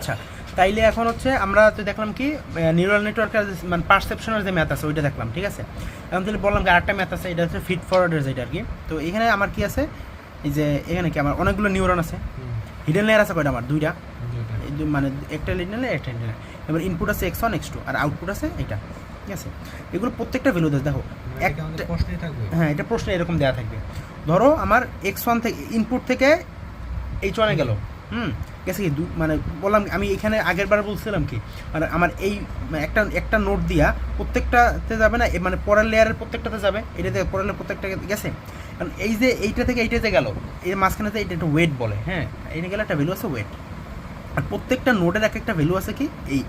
আচ্ছা, তাইলে এখন হচ্ছে আমরা তো দেখলাম কি নিউরাল নেটওয়ার্কের মানে পারসেপশনের যে ম্যাথ আছে ওইটা দেখলাম, ঠিক আছে। এখন তাহলে বললাম কি আরেকটা ম্যাথ আছে, এটা হচ্ছে ফিড ফরওয়ার্ডের যেটা আর কি। তো এখানে আমার কি আছে, এই যে এখানে কি আমার অনেকগুলো নিউরন আছে, হিডেন লেয়ার আছে কয়টা আমার, দুইটা, মানে একটা হিডেন লেয়ার একটা হিডেন লেয়ার। এবার ইনপুট আছে x1 x2 আর আউটপুট আছে এটা, ঠিক আছে। এগুলো প্রত্যেকটা ভ্যালু দেয়, দেখো একটা, হ্যাঁ এটা প্রশ্নে এরকম দেওয়া থাকবে। ধরো আমার x1 থেকে ইনপুট থেকে h1 এ গেল, গেছে কি মানে বললাম আমি এখানে আগের বার বলছিলাম কি মানে আমার এই একটা নোট দিয়া প্রত্যেকটাতে যাবে না, মানে পরের লেয়ারের প্রত্যেকটাতে যাবে, এটাতে পরের লেয়ার প্রত্যেকটা গেছে। কারণ এই যে এইটা থেকে এইটাতে গেল, এই মাঝখানেতে এটা একটা ওয়েট বলে, হ্যাঁ এইটা গেলে একটা ভ্যালু আছে ওয়েট। আর প্রত্যেকটা নোটের এক একটা ভ্যালু আছে কি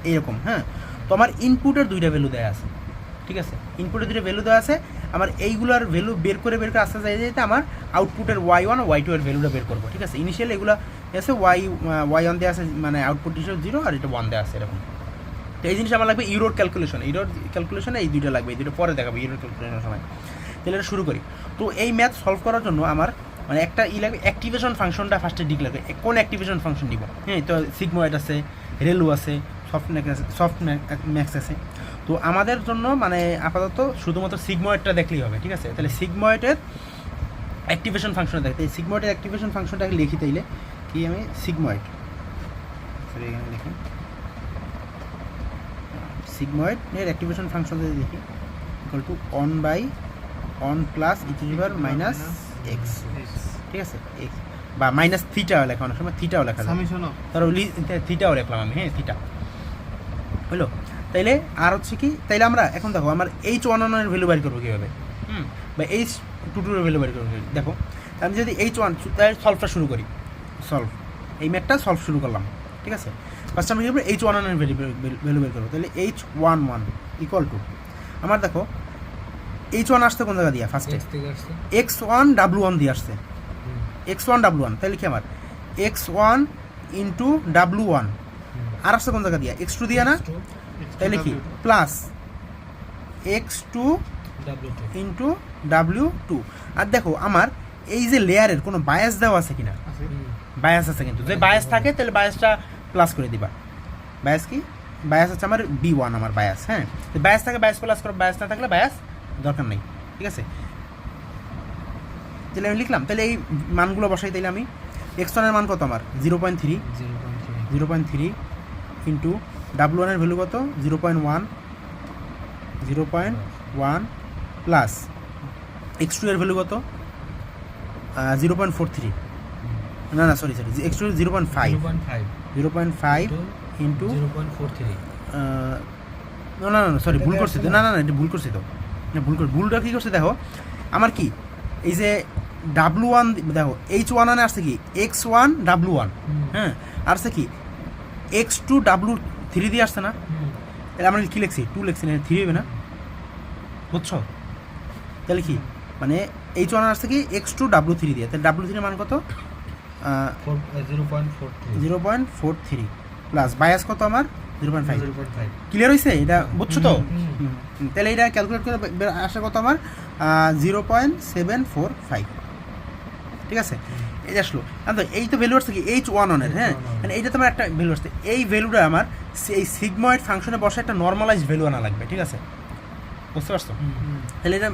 এইরকম, হ্যাঁ। তো আমার ইনপুটের দুইটা ভ্যালু দেওয়া আছে, ঠিক আছে, ইনপুটের দুইটা ভ্যালু দেওয়া আছে। আমার এইগুলোর ভ্যালু বের করে আসতে যেতে আমার আউটপুটের y1 আর y2 এর ভ্যালুটা বের করবো, ঠিক আছে। ইনিশিয়াল এগুলো আছে y1 দেওয়া আছে, মানে আউটপুট হিসেবে 0 আর এটা 1 দেওয়া আছে এরকম। তো এই জিনিস আমার লাগবে ইউরোর ক্যালকুলেশনে, এই দুইটা লাগবে, এই দুটো পরে দেখাবো ইউরোর ক্যালকুলেশনের সময়। তাহলে এটা শুরু করি। তো এই ম্যাথ সলভ করার জন্য আমার মানে একটা লাগবে, অ্যাক্টিভেশন ফাংশনটা ফার্স্টে ডিক লাগবে। কোন অ্যাক্টিভেশন ফাংশন দিব, হ্যাঁ। তো সিগময়েড আছে, রেলু আছে, সফট ম্যাক্স আছে। তো আমাদের জন্য মানে আপাতত শুধুমাত্র সিগময়েডটা দেখলেই হবে, ঠিক আছে। তাহলে সিগময়েডের অ্যাক্টিভেশন ফাংশনটা দেখতে, সিগময়েডের অ্যাক্টিভেশন ফাংশনটাকে লিখি তাইলে কি আমি সিগময়েড, সরি এখানে লিখি সিগময়েডের অ্যাক্টিভেশন ফাংশন যদি দেখি equal to 1/1 plus e to the power minus x, ঠিক আছে, এক্স বা মাইনাস থিটাও লেখা, অনেক সময় থিটাও লেখা যায়, ধরো থিটাও লিখলাম আমি, হ্যাঁ থিটা হলো। তাইলে আর হচ্ছে কি, তাইলে আমরা এখন দেখো আমার h1 এর ভ্যালু বের করবো কীভাবে, বা h22 এর ভ্যালু বের করবো। দেখো আমি যদি h1 তাই সলভটা শুরু করি, এই ম্যাথটা সলভ শুরু করলাম, ঠিক আছে। ফার্স্ট আমরা কী করবো, h1 এর ভ্যালু বের করবো। তাহলে h11 ইকুয়াল টু আমার দেখো h1 আসছে কোন জায়গা দিয়ে, ফার্স্টে x1 w1 দিয়ে আসছে, x1 w1, তাহলে কি আমার x1 ইন্টু w1 আর আসছে কোন জায়গা দিয়ে, x2 দিয়ে না, তাহলে কি প্লাস x2 ইন্টু w2। আর দেখো আমার এই যে লেয়ারের কোনো বায়াস দেওয়া আছে কিনা, বায়াস আছে, কিন্তু যদি বায়াস থাকে তাহলে বায়াসটা প্লাস করে দিবা। বায়াস কি, বায়াস হচ্ছে আমার b1 আমার বায়াস, হ্যাঁ। বায়াস থাকে বায়াস প্লাস করো, বায়াস না থাকলে বায়াস দরকার নেই, ঠিক আছে। তাহলে আমি লিখলাম, তাহলে এই মানগুলো বসাই, তাইলে আমি x1 এর মান কত আমার 0.3 ইন্টু w1 এর ভ্যালু কত 0.1 প্লাস x2 এর ভ্যালু কত 0.43, না সরি x2 0.5 ইন্টু না সরি ভুল করছি তো, না এটা ভুল করছি তো, ভুলটা কী করছে দেখো আমার কি এই যে w1 দেখো h1 আসছে কি x1 w1, হ্যাঁ, আসছে কি x2 w3 দিয়ে আসছে না, তাহলে আমরা কী লিখছি 2 লিখছি না, 3 হবে না, বুঝছো। তাহলে কি মানে h1 আসছে কি x2 w3 দিয়ে, তাহলে w3 এর মান কত 0.43 প্লাস বায়াস কত আমার 0.5। ক্লিয়ার হয়েছে এটা, বুঝছো তো। তাহলে এটা ক্যালকুলেট করে আসা কত আমার 0.745, ঠিক আছে। এই আসলো, এই তো ভ্যালু আসছে কি h1 এর, হ্যাঁ, মানে এইটা তোমার একটা ভ্যালু আসছে, এই ভ্যালুটা আমার এই সিগময়েড ফাংশনে বসে একটা নর্মালাইজ ভ্যালু আনা লাগবে, ঠিক আছে, বুঝতে পারছো। তাহলে এটা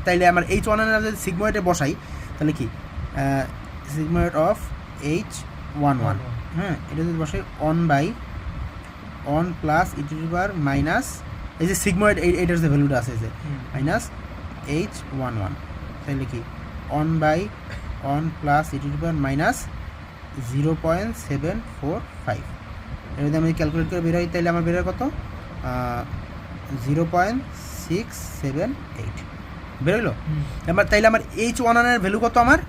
তাইলে আমার h1 এর যদি সিগময়েডে বসাই তাহলে কি সিগময়েড অফ h11, হ্যাঁ, এটা যদি বসাই 1/1 plus e to the power minus এই যে সিগময়েড এইটার যে ভ্যালুটা আছে যে মাইনাস h11, তাহলে কি 1/1 plus e to the power minus 0.745। এটা যদি আমি ক্যালকুলেট করে বের হয় তাহলে আমার বের হয় কত 0.678 বেরোলো। এবার তাইলে আমার h1 এর ভ্যালু কত আমার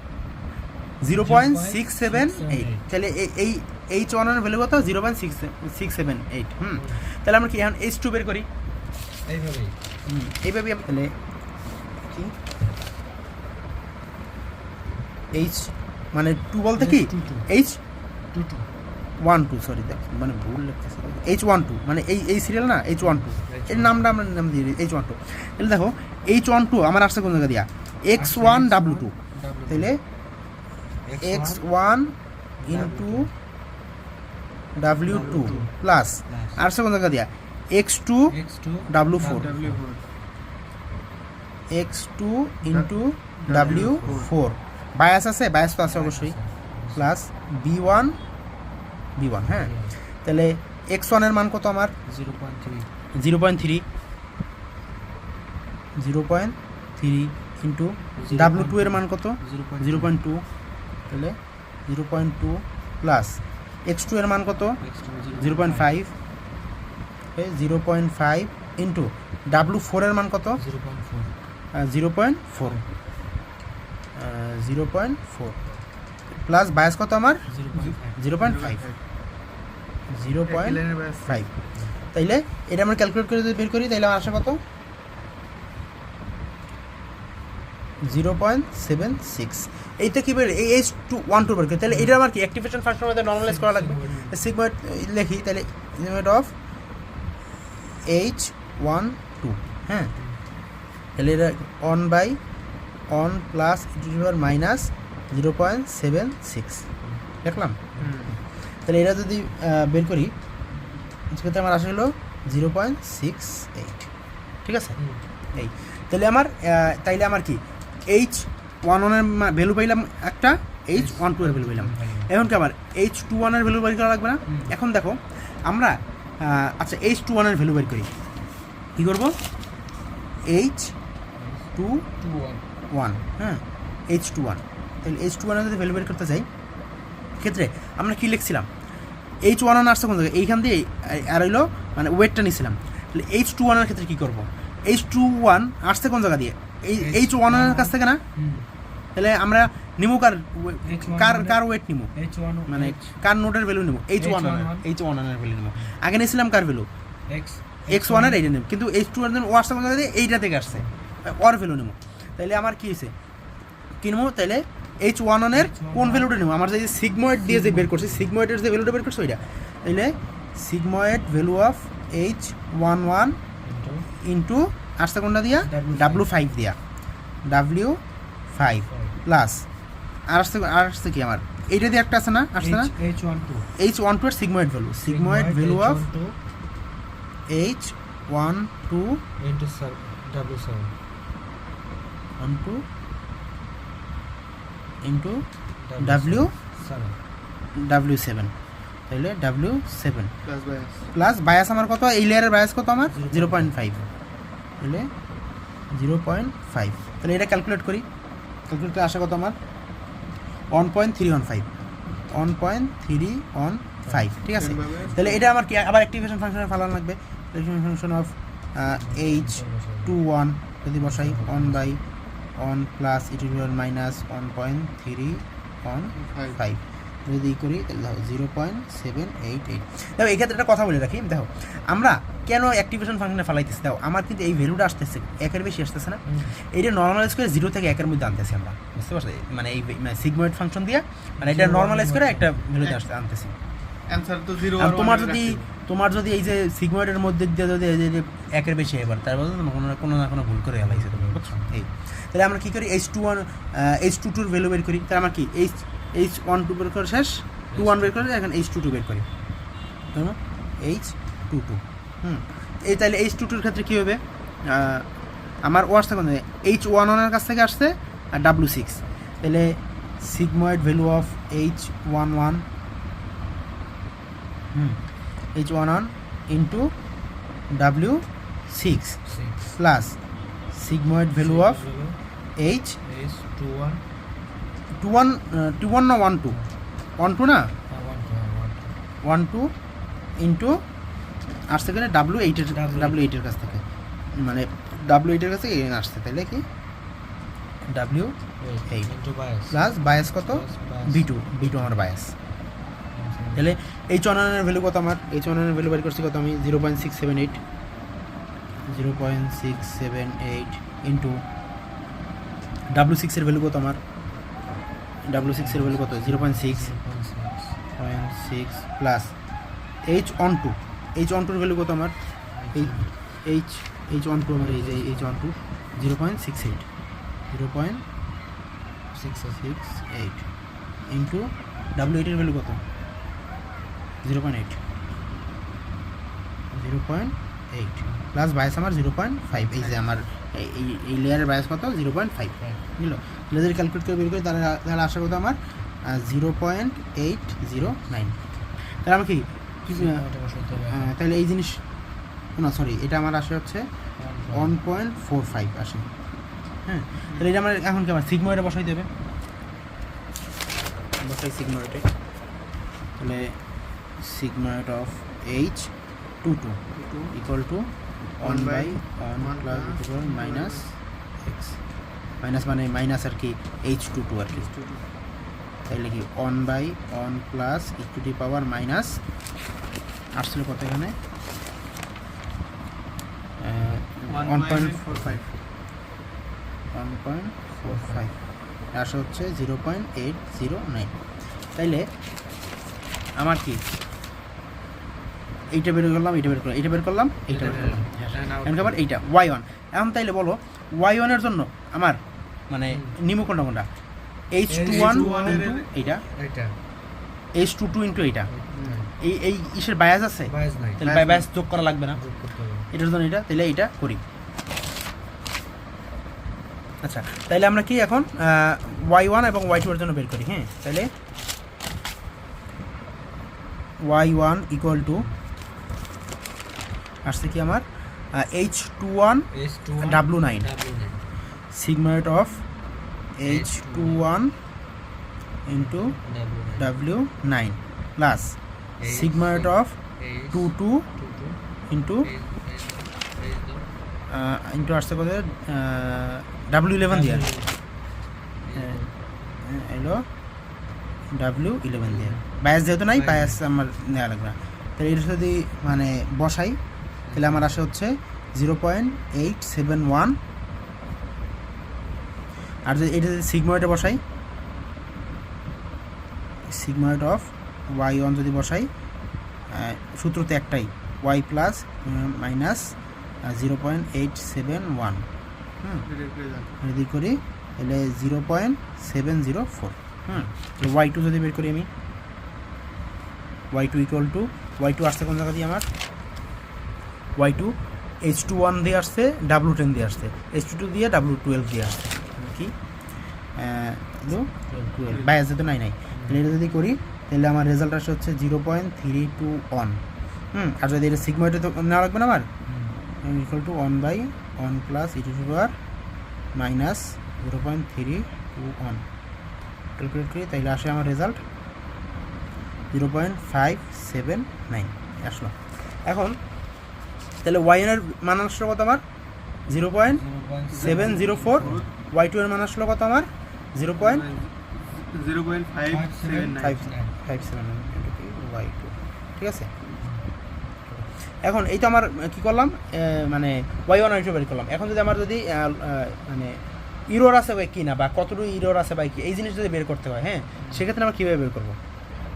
0.678, তাহলে এই h1 এর ভ্যালু কত 0.678। তাহলে আমরা কি এখন h2 বের করি এইভাবে আমি, তাহলে কি h মানে 2 বলতে কি h12 সরি দেখ মানে ভুল লিখতেছি, h12 মানে এই সিরিয়াল না h12 এর নামটা আমরা নাম দিয়ে h12। তাহলে দেখো h12 আমার আসছে কোন জায়গা দিয়া x1 w2, তাহলে x1 ইন্টু W2 প্লাস আর কোন জায়গা দিয়া X2 W4 X2 into W4 bias আছে, বায়াস তো আছে অবশ্যই, প্লাস B1 হ্যাঁ। তাহলে X1 এর মান কত আমার 0.3 ইন্টু W2 এর মান কত 0.2, তাহলে 0.2 প্লাস X2 এর মান কত 0.5, 0.5 ইন্টু W4 এর মান কত 0.4 প্লাস বায়াস কত আমার 0.5, তাইলে এটা আমরা ক্যালকুলেট করে যদি বের করি তাহলে আমার আসা কত 0.76। এইটা কি বের এই H12 বের করি, তাহলে এটা আমার কি অ্যাক্টিভেশন ফাংশনের মধ্যে নরমালাইজ করা লাগবে। সিগময়েড লিখি, তাহলে লিমিট অফ H12 হ্যাঁ, তাহলে এটা অন প্লাস মাইনাস 0.76 দেখলাম। তাহলে এটা যদি বের করি সেক্ষেত্রে আমার আসা হলো 0.68, ঠিক আছে। এই তাহলে আমার কি H11 এর ভ্যালু পাইলাম একটা, H12 এর ভ্যালু পাইলাম। এখন কি আমার H21 এর ভ্যালু বের করা লাগবে না? এখন দেখো আমরা আচ্ছা H21 এর ভ্যালু বের করি, কী করবো H21 হ্যাঁ, H21 তাহলে H21 এর যদি ভ্যালু বের করতে চাই ক্ষেত্রে আমরা কী লিখছিলাম H11 আসছে কোন জায়গায়, এইখান দিয়ে আর হইলো মানে ওয়েটটা নিয়েছিলাম। তাহলে H21 এর ক্ষেত্রে কী করবো, H21 আসছে কোন জায়গা দিয়ে H1 এর কাছ থেকে না, তাহলে আমরা নিমু কার ওয়েট নিমু মানে কার নোটের ভ্যালু নিমু H1 এর ভ্যালু নিমু। আগে নিয়েছিলাম কার ভ্যালু X1 এর, এইটা নিমু, কিন্তু H2 এর ও আসছে কোন জায়গা দিয়ে এইটা থেকে আসছে, ওর ভ্যালু নিমু। তাহলে আমার কি হয়েছে কিনবো, তাহলে H1 এর কোন ভ্যালুটা নেবো, আমার যে সিগময়েড দিয়ে যে বের করছি সিগময়েডের যে ভ্যালুটা বের করছি ওইটা, তাহলে sigmoid value of H11 into আসছে কোনটা দিয়া W5 দিয়া W5 প্লাস আর আসছে কি আমার এইটা দিয়ে একটা আছে না, আসছে না H12 এর sigmoid value of H12 into W7 into W7, তাহলে W7 প্লাস বায়াস আমার কত, এই লেয়ারের বায়াস কত আমার 0.5, তাহলে 0.5, তাহলে এটা ক্যালকুলেট করি, ক্যালকুলেট করে আসা কত আমার 1.315, ঠিক আছে। তাহলে এটা আমার কি আবার অ্যাক্টিভেশন ফাংশনে ফালানো লাগবে, অ্যাক্টিভেশন ফাংশন অফ H21 যদি বসাই 1/1 প্লাস e মাইনাস 1.315 যদি করি তাহলে দেখো 0.788। দেখো এই ক্ষেত্রে একটা কথা বলে রাখি, দেখো আমরা কেন অ্যাক্টিভেশন ফাংশনে ফালাইতেছি, দেখো আমার কিন্তু এই ভ্যালুটা আসতেছে একের বেশি আসতেছে না, এইটা নর্মালাইজ করে 0 থেকে 1 এর মধ্যে আনতেছি আমরা, বুঝতে পারছি, মানে এই সিগময়েড ফাংশন দিয়ে মানে এটা নর্মালাইজ করে একটা ভ্যালুতে আনতেছি। তোমার যদি এই যে সিগময়েডের মধ্যে দিয়ে যদি একের বেশি এবার তার বলতে কোনো না কোনো ভুল করে এলাইছে তুমি, বুঝছো। এই তাহলে আমরা কী করি H22 ভ্যালু বের করি, তাহলে আমার কি H12 বের করে শেষ 21 বের করে এখন H22 বের করি, H22 এই তাহলে H22 এর ক্ষেত্রে কী হবে, আমার ও আসছে কোন H11 এর কাছ থেকে আসছে আর W6, তাহলে sigmoid value of H11 H11 into W6 plus sigmoid value of H21 না 12 না 12 ইন্টু আসছে এখানে W8 এর কাছ থেকে, মানে W8 এর কাছে আসছে, তাহলে কি W8 প্লাস বায়াস কত B2 আমার বায়াস। তাহলে H11 এর ভ্যালু কত আমার H11 এর ভ্যালু বের করছি কত আমি 0.678 ইন্টু W6 এর ভ্যালু কত আমার W6 এর ভ্যালু কত 0.6 প্লাস H12 এর ভ্যালু কত আমার H12 আমার এই যে H12 0.68 ইন্টু W8 এর ভ্যালু কত 0.8 প্লাস বায়াস আমার 0.5, এই যে আমার এই লেয়ারের বায়াস কত 0.5 বুঝলো। যদি ক্যালকুলেট করে বের করি তাহলে আশা করতো আমার 0.809। তাহলে আমার কি তাহলে এই জিনিস না সরি এটা আমার আসে হচ্ছে 1.45 আসে। হ্যাঁ, তাহলে এটা আমার এখন কি আমার সিগময়েডে বসাই দেবে, বসাই সিগময়েডে। তাহলে sigmoid of H22 equal to 1/1 plus minus x, minus মানে মাইনাস আর কি H22 আর কি, তাহলে কি 1/1 plus e to the power minus আসলে কত এখানে 1.45 আসা হচ্ছে 0.809। তাইলে আমার কি এইটা বের করলাম, এইটা বের করলাম, এইটা বের করলাম, এইটা বের করলাম, এখন আবার এইটা y1। এখন তাইলে বলো y1 এর জন্য আমার মানে নিমু কোনটা H21 ইনটু এইটা, H22 ইনটু এইটা, এই ইসের বায়াস আছে, তাহলে বায়াস যোগ করা লাগবে না এটার জন্য এটা, তাহলে এইটা করি। আচ্ছা, তাইলে আমরা কি এখন y1 এবং y2 এর জন্য বের করি। হ্যাঁ, তাহলে y1 ইকুয়াল টু আসছে কি আমার H21 W9 sigma root of H21 into W9 plus sigma root of 22 into into আসছে কত W11 দিয়ে এলো W11 দিয়ে, বায়াস যেহেতু নাই বায়াস আমার নেওয়া লাগবে না। তাহলে এটা যদি মানে বসাই তাহলে আমার আসে হচ্ছে 0.871, আর যদি এটা যদি সিগময়েডে বসাই সিগময়েড অফ y1 যদি বসাই সূত্র তো একটাই y প্লাস মাইনাস 0.871 যদি করি তাহলে 0.704। y2 যদি বের করি আমি y2 ইকুয়াল টু y2 আসছে কোন জায়গা দিয়ে আমার y2 H21 দিয়ে আসছে W10 দিয়ে আসছে, H22 দিয়ে W12 দিয়ে আসছে কি 12 বায়াস যেহেতু নাই তাহলে এটা যদি করি তাহলে আমার রেজাল্ট আসে হচ্ছে 0.321। আর যদি এটা সিগময়েডে তো নেওয়া লাগবে না আমার equal to 1/1 plus e to the power minus 0.321 calculate করি তাহলে আসে আমার রেজাল্ট 0.579 আসলো। এখন তাহলে y1 এর মান আসলো কত আমার 0.704, y2 এর মান আসলো কত আমার 0.579 y2, ঠিক আছে। এখন এই তো আমার কি করলাম মানে y1 y2 বের করলাম। এখন যদি আমার যদি মানে ইরোর আছে বা কি না বা কতটুকু ইরোর আছে বা কি এই জিনিস যদি বের করতে হয়, হ্যাঁ সেক্ষেত্রে আমরা কীভাবে বের করবো,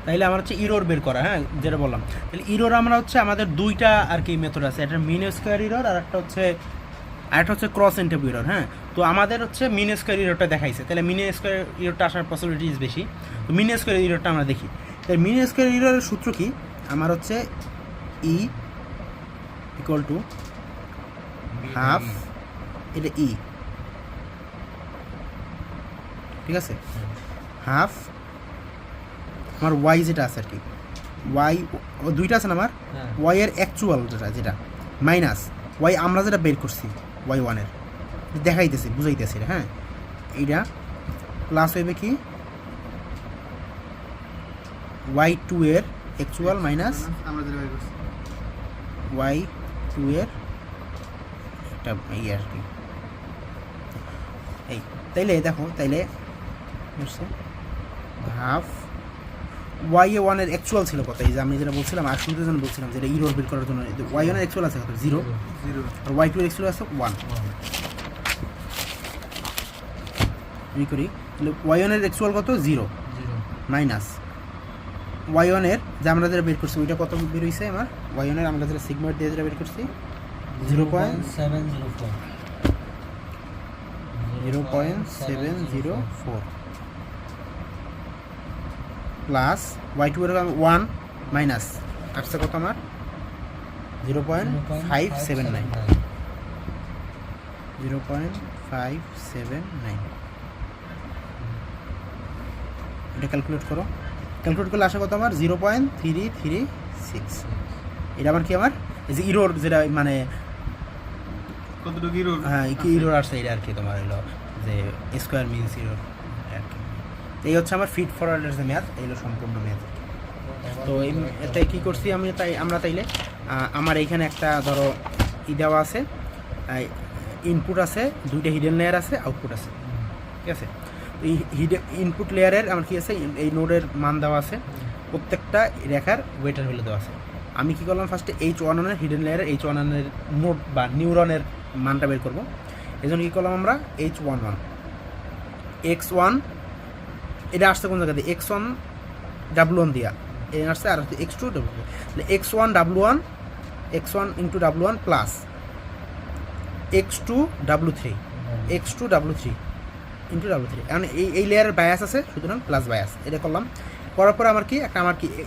তাইলে আমার হচ্ছে ইরোর বের করা। হ্যাঁ, যেটা বললাম তাহলে ইরোর আমরা হচ্ছে আমাদের দুইটা আর কি মেথড আছে, একটা মিন স্কোয়ার ইরোর আর একটা হচ্ছে ক্রস ইন্টারভিউ ইরোর। হ্যাঁ, তো আমাদের হচ্ছে মিন স্কোয়ার ইরোরটা দেখাইছে, তাহলে মিন স্কোয়ার ইরোরটা আসার পসিবিলিটিস বেশি, তো মিন স্কোয়ার ইরোরটা আমরা দেখি। তাহলে মিন স্কোয়ার ইরোরের সূত্র কি আমার হচ্ছে ই ইকুয়াল টু হাফ, এটা ই, ঠিক আছে, হাফ আমার ওয়াই যেটা আছে আর কি ওয়াই দুইটা আছে না আমার ওয়াই এর অ্যাকচুয়াল যেটা মাইনাস ওয়াই আমরা যেটা বের করছি y1 এর দেখাইতেছি বুঝাইতেছি। হ্যাঁ, এইটা প্লাস হইবে কি y2 এর অ্যাকচুয়াল মাইনাস আমরা যেটা বের করছি y2 এর এটা এই আর কি এই। তাইলে দেখো তাইলে হাফ y1 এর অ্যাকচুয়াল ছিল কত, এই যে আমি যেটা বলছিলাম আর শুরুতে যেন বলছিলাম যেটা ইরোর বের করার জন্য y1 এর অ্যাকচুয়াল আছে কত 0 আর y2 এর অ্যাকচুয়াল আছে 1 এই করি তাহলে y1 এর অ্যাকচুয়াল কত 0 মাইনাস y1 এর যে আমরা যেটা বের করছি ওইটা কত বের হইছে আমার y1 এর আমরা যেটা সিগময়েড দিয়ে যেটা বের করছি 0.704 প্লাস y2 এর 1 মাইনাস আসছে কত আমার 0.579 0.579 এটা ক্যালকুলেট করো। ক্যালকুলেট করলে আসে কত আমার 0.336। এটা আমার কি আমার এই যে ইরোর যেটা মানে কতটুকু ইরোর? হ্যাঁ কি ইরোর আসছে এটা আর কি তোমার হলো যে স্কোয়ার মিনস ইরোর আর কি। এই হচ্ছে আমার ফিড ফরওয়ার্ডের যে ম্যাথ, এই হলো সম্পূর্ণ ম্যাথ। তো এটাই কী করছি আমি আমরা তাইলে আমার এইখানে একটা ধরো দেওয়া আছে, ইনপুট আছে, দুইটা হিডেন লেয়ার আছে, আউটপুট আছে, ঠিক আছে। এই ইনপুট লেয়ারের আমার কী আছে, এই নোডের মান দেওয়া আছে, প্রত্যেকটা রেখার ওয়েটার ভ্যালু দেওয়া আছে। আমি কী করলাম ফার্স্টে H11 হিডেন লেয়ারের H11 নোড বা নিউরনের মানটা বের করবো। এই জন্য কী করলাম আমরা H11 X1 এটা আসছে কোন জায়গা দিয়ে X1 W1 দিয়া এটা আসছে, আর X2 W2 তাহলে X1 W1 X1 into W1 plus X2 W3 X2 W3 into W3। এখন এই লেয়ারের বায়াস আছে, সুতরাং প্লাস বায়াস এটা করলাম। করার পর আমার কি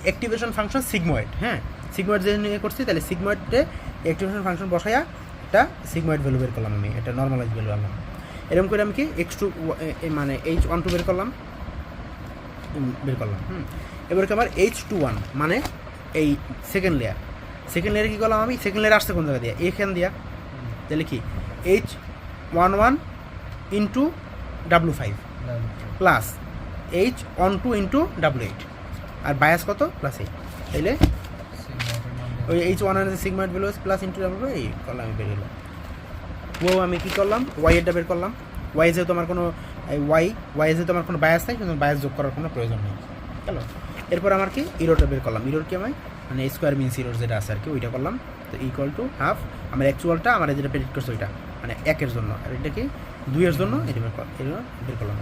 অ্যাক্টিভেশন ফাংশন সিগময়েড, হ্যাঁ সিগময়েড যে নিয়ে করছি, তাহলে সিগময়েডে অ্যাক্টিভেশন ফাংশন বসাইয়া একটা সিগময়েড ভ্যালু বের করলাম আমি, এটা নর্মালাইজ ভ্যালু আনলাম। এরকম করে আমি কি X2 মানে H12 বের করলাম। এবার কি আমার H21 মানে এই সেকেন্ড লেয়ারে কী করলাম আমি, সেকেন্ড লেয়ার আসছে কোন জায়গা দিয়ে এখান দিয়া, তাহলে কি H11 into W5 plus H12 into W8 আর বায়াস কত প্লাস 8, তাইলে ওই H1 এর sigmoid value plus into W8 এই করলাম আমি বের হলো। আমি কী করলাম ওয়াই এরটা বের করলাম। ওয়াই যেহেতু আমার কোনো ওয়াই যেহেতু আমার কোনো বায়াস নাই, কিন্তু বায়াস যোগ করার কোনো প্রয়োজন নেই, চলো। এরপর আমার কি ইরোটা বের করলাম। ইরোর কি আমি মানে স্কোয়ার মিনস ইরোর যেটা আছে আর কি ওইটা করলাম। তো ইকুয়াল টু হাফ আমার অ্যাকচুয়ালটা আমার যেটা প্রেডিক্ট করছে ওইটা মানে 1 এর জন্য, আর এটা কি 2 এর জন্য এটা বের করলাম।